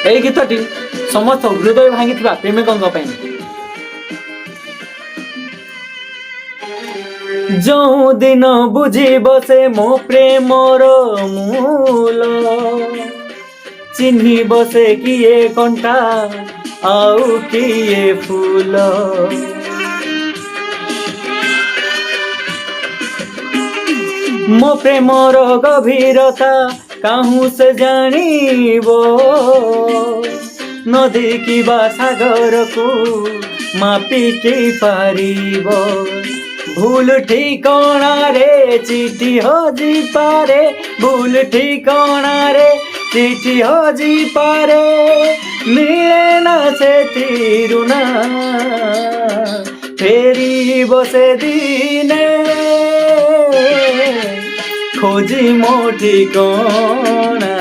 এই গীতটি সমস্ত হৃদয় ভাঙিଥିବା ପ୍ରେମିକଙ୍କ ପାଇଁ। ଯେଉଁ ଦିନ ବୁଝିବ ସେ ମୋ ପ୍ରେମର ମୂଳ, ଚିହ୍ନିବ ସେ କିଏ କଣ୍ଟା ଆଉ କିଏ ଫୁଲ। ମୋ ପ୍ରେମର ଗଭୀରତା କାହୁଁ ସେ ଜାଣିବ, ନଦୀ କିବା ସାଗରକୁ ମାପିକି ପାରିବ। ভুল ঠিকଣାରେ চিঠি হজিপারে, ভুল ঠিকଣାରେ চিঠি হজিপারে, মিଳେ না ସେଥିରୁ ନା ଫେରିବ ସେ ଦିନେ, ଖୋଜି ମୋ ଠିକଣା।